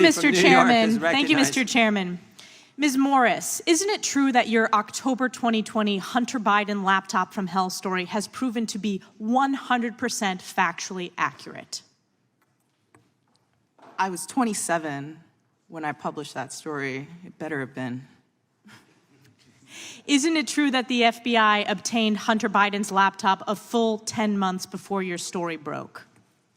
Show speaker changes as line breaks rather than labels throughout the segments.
Mr. Chairman. Thank you, Mr. Chairman. Ms. Morris, isn't it true that your October 2020 Hunter Biden laptop from hell story has proven to be 100% factually accurate?
I was 27 when I published that story. It better have been.
Isn't it true that the FBI obtained Hunter Biden's laptop a full 10 months before your story broke?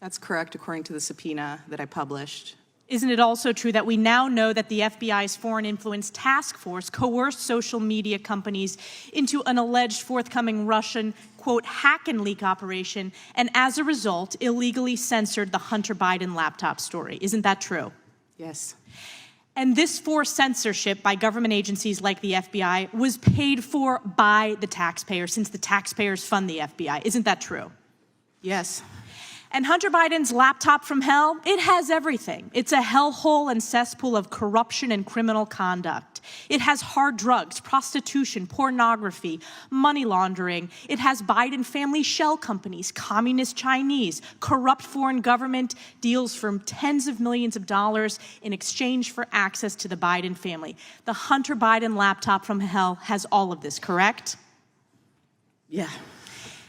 That's correct, according to the subpoena that I published.
Isn't it also true that we now know that the FBI's Foreign Influence Task Force coerced social media companies into an alleged forthcoming Russian, quote, hack and leak operation, and as a result, illegally censored the Hunter Biden laptop story? Isn't that true?
Yes.
And this forced censorship by government agencies like the FBI was paid for by the taxpayer, since the taxpayers fund the FBI. Isn't that true?
Yes.
And Hunter Biden's laptop from hell, it has everything. It's a hellhole and cesspool of corruption and criminal conduct. It has hard drugs, prostitution, pornography, money laundering. It has Biden family shell companies, communist Chinese, corrupt foreign government deals for tens of millions of dollars in exchange for access to the Biden family. The Hunter Biden laptop from hell has all of this, correct?
Yeah.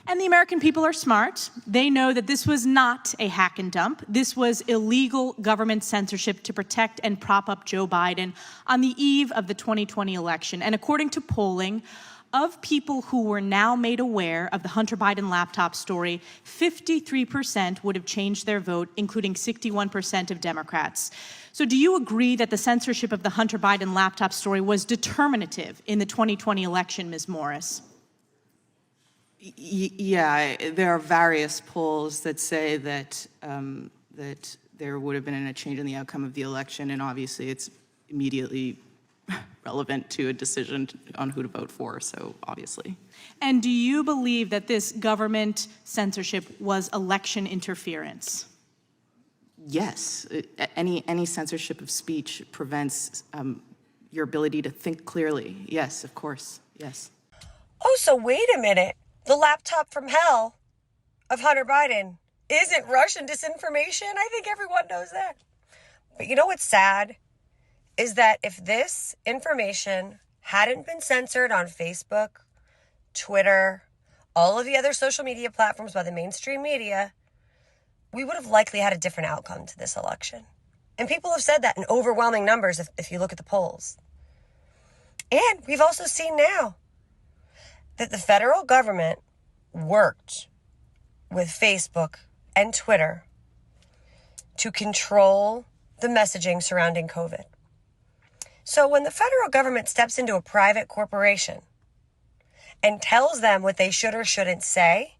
And the American people are smart. They know that this was not a hack and dump. This was illegal government censorship to protect and prop up Joe Biden on the eve of the 2020 election. And according to polling, of people who were now made aware of the Hunter Biden laptop story, 53% would have changed their vote, including 61% of Democrats. So do you agree that the censorship of the Hunter Biden laptop story was determinative in the 2020 election, Ms. Morris?
Yeah, there are various polls that say that that there would have been a change in the outcome of the election, and obviously it's immediately relevant to a decision on who to vote for, so obviously.
And do you believe that this government censorship was election interference?
Yes. Any censorship of speech prevents your ability to think clearly. Yes, of course, yes.
Oh, so wait a minute. The laptop from hell of Hunter Biden isn't Russian disinformation? I think everyone knows that. But you know what's sad? Is that if this information hadn't been censored on Facebook, Twitter, all of the other social media platforms by the mainstream media, we would have likely had a different outcome to this election. And people have said that in overwhelming numbers if you look at the polls. And we've also seen now that the federal government worked with Facebook and Twitter to control the messaging surrounding COVID. So when the federal government steps into a private corporation and tells them what they should or shouldn't say,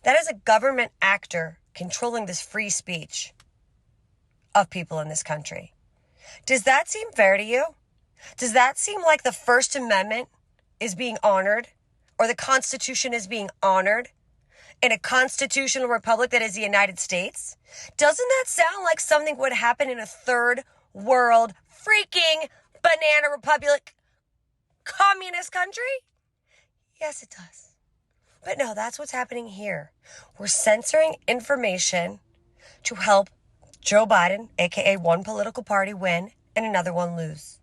that is a government actor controlling this free speech of people in this country. Does that seem fair to you? Does that seem like the First Amendment is being honored, or the Constitution is being honored in a constitutional republic that is the United States? Doesn't that sound like something would happen in a third world freaking banana republic communist country? Yes, it does. But no, that's what's happening here. We're censoring information to help Joe Biden, aka one political party, win and another one lose.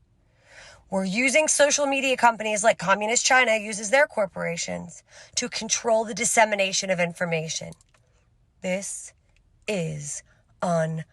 We're using social media companies like Communist China uses their corporations to control the dissemination of information. This is un-American.